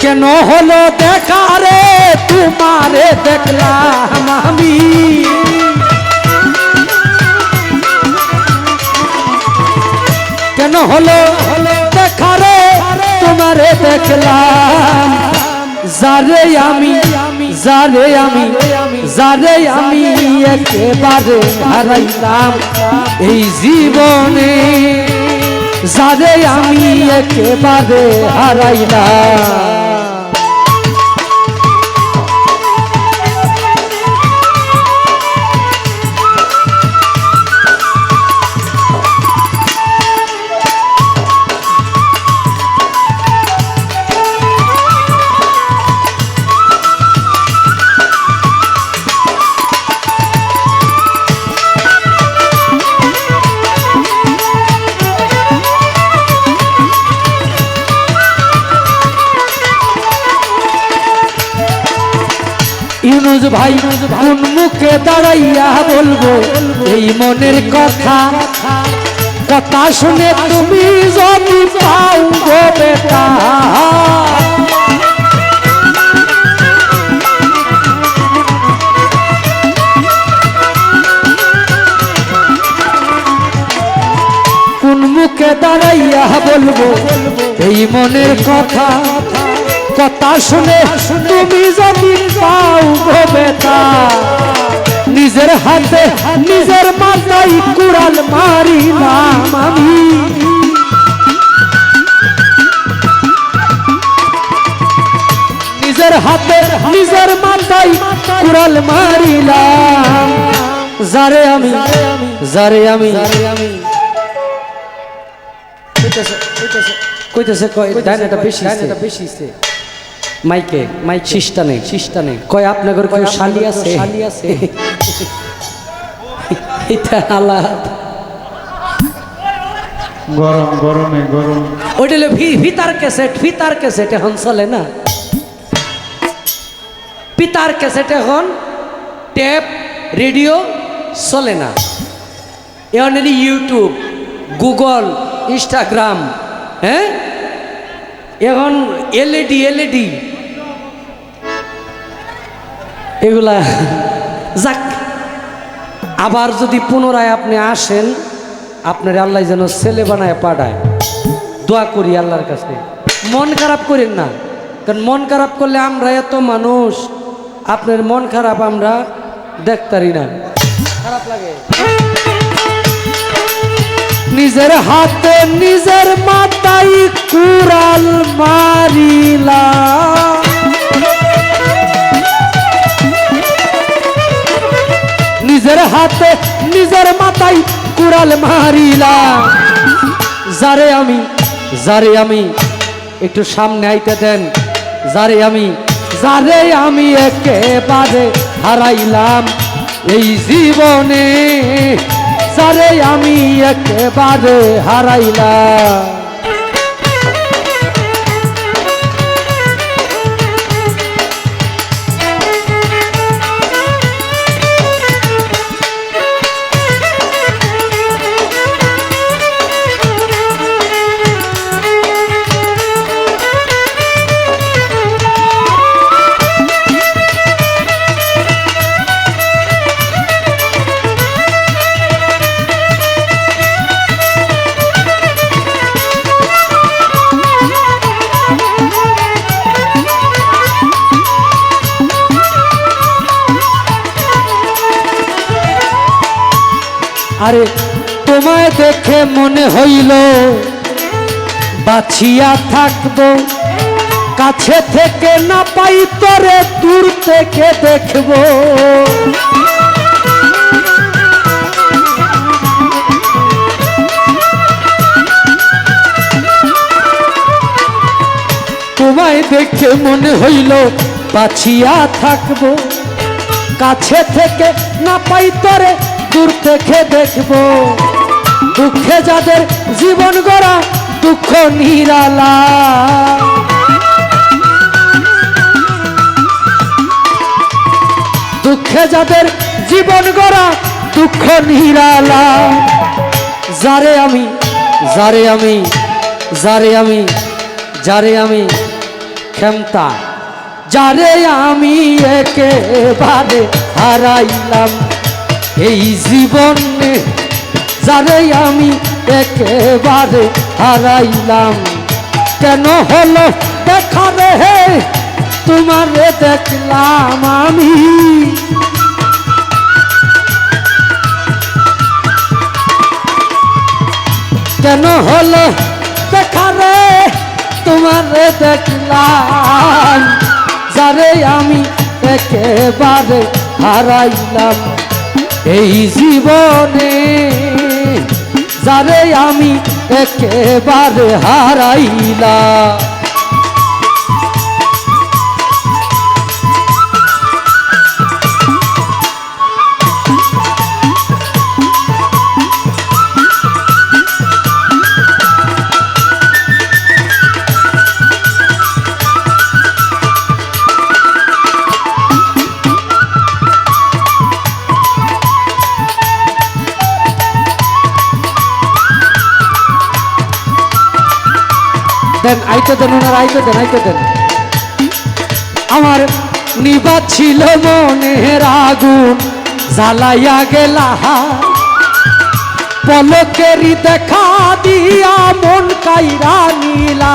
কেন হলো দেখা রে তোমারে দেখলাম আমি, কেন হলো দেখা রে তোমারে দেখলাম, যারে আমি একেবারে হারাইলাম এই জীবনে, যারে আমি একেবারে হারাইলাম। ইউনুস ভাই কোন মুখে দাঁড়াইয়া বলবো এই মনের কথা, কথা শুনে তুমি যদি পাও গো বেটা, কোন মুখে দাঁড়াইয়া বলবো এই মনের কথা, কথা শুনে তুমি যদি পাও গো বেটা, নিজের হাতে নিজের মাথায় কুড়াল মারিলাম আমি, নিজের হাতে নিজের মাথায় কুড়াল মারিলাম, যারে আমি কইতেছে ডাইনাটা বেশি মাইকে সিস্টানে কয় আপনাদের কেউ শালি আছে এটা হালাত গরমে ওইটা ফিতার ক্যাসেট এখন চলে না, পিতার ক্যাসেট এখন টেপ রেডিও চলে না, এখন ইউটিউব গুগল ইনস্টাগ্রাম, হ্যাঁ এখন এলইডি এগুলা যাক। আবার যদি পুনরায় আপনি আসেন, আপনার আল্লাহ যেন ছেলে বানায় পাঠায়, দোয়া করি আল্লাহর কাছে। মন খারাপ করেন না, কারণ মন খারাপ করলে আমরা এত মানুষ, আপনার মন খারাপ আমরা দেখতারি না, খারাপ লাগে। নিজের হাতে নিজের মাথায় কুড়াল মারিলা, নিজের হাতে নিজের মাথায় কুড়াল মারিলা, যারে আমি একটু সামনে আইতে দেন, যারে আমি একেবারে হারাইলাম এই জীবনে, যারে আমি একেবারে হারাইলাম। আরে তোমায় দেখে মনে হইল বাঁচিয়া থাকবো, কাছে থেকে না পাই তরে দূর থেকে দেখবো, তোমায় দেখে মনে হইল বাঁচিয়া থাকবো, কাছে থেকে না পাই তরে দূর থেকে দেখবো, দুঃখে যাদের জীবন গড়া দুঃখ নিরালা, দুঃখে যাদের জীবন গড়া দুঃখ নিরালা, যারে আমি ক্ষমতা যারে আমি একেবারে হারাইলাম এই জীবনে, যারে আমি একেবারে হারাইলাম। কেন হলো দেখা রে তোমারে দেখলাম আমি, কেন হলো দেখা রে তোমারে দেখলাম, যারে আমি একেবারে হারাইলাম এই জীবনে, যারে আমি একেবারে হারাইলাম। দেন আইতে দেন, ওনার আইতে দেন, আইতে দেন। আমার নিবা ছিল মনের আগুন জ্বালাইয়া গেলা, পলকেরই দেখা দিয়া মন কাইরা নিলা।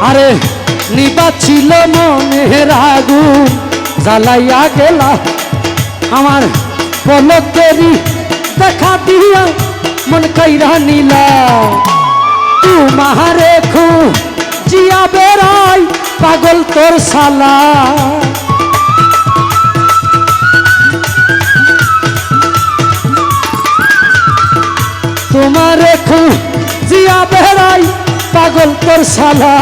আরে নিবা ছিল মনের আগুন জ্বালাইয়া গেলা, আমার পলকেরই দেখা দিয়া মন কাইরা নিলা। তোমারে খুঁজিয়া বেড়াই পাগল তোর শালা, তোমারে খুঁজিয়া বেড়াই পাগল তোর শালা,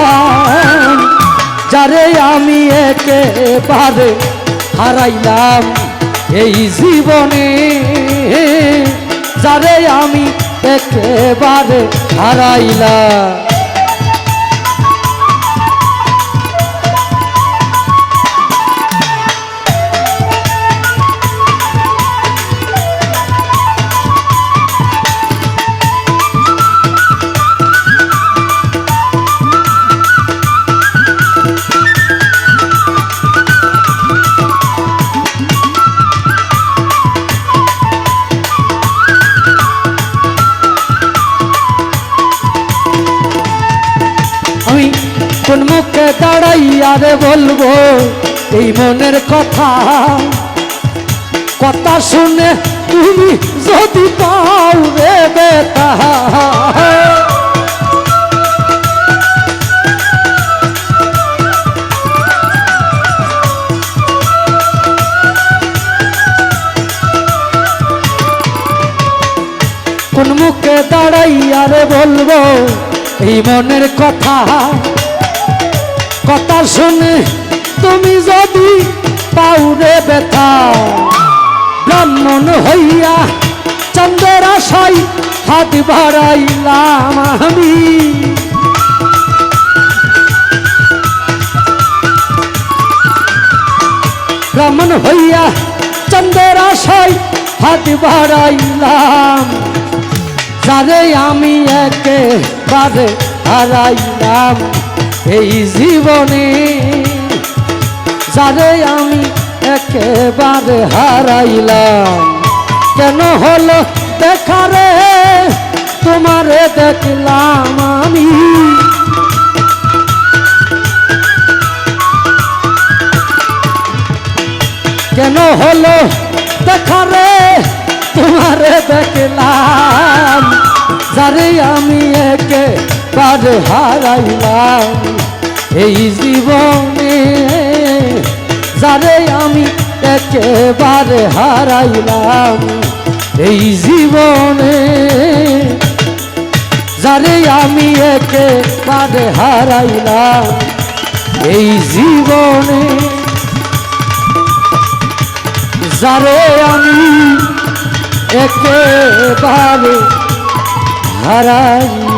যারে আমি একেবারে হারাইলাম এই জীবনে, যারে আমি একেবারে হারাইলাম। কোন মুখে দাঁড়াইয়া রে বলবো এই মনের কথা, কথা শুনে তুমি যদি পাও রে বেতা। কোন মুখে দাঁড়াইয়া রে বলবো এই মনের কথা, কথা শুনে তুমি যদি পাউরে ব্যথা। ব্রাহ্মণ হইয়া চন্দ্রের আশায় হাত বাড়াইলাম আমি, ব্রাহ্মণ হইয়া চন্দ্রের আশায় হাত বাড়াইলাম, যারে আমি একেবারে হারাইলাম এই জীবনে, যারে আমি একেবারে হারাইলাম। কেন হলো দেখা রে তোমারে দেখলাম আমি, কেন হলো দেখা রে তোমারে দেখলাম, যারে আমি একেবারে হারাইলাম এই জীবনে, যারে আমি একেবারে হারাইলাম এই জীবনে, যারে আমি একেবারে হারাইলাম এই জীবনে, যারে আমি একেবারে হারাই।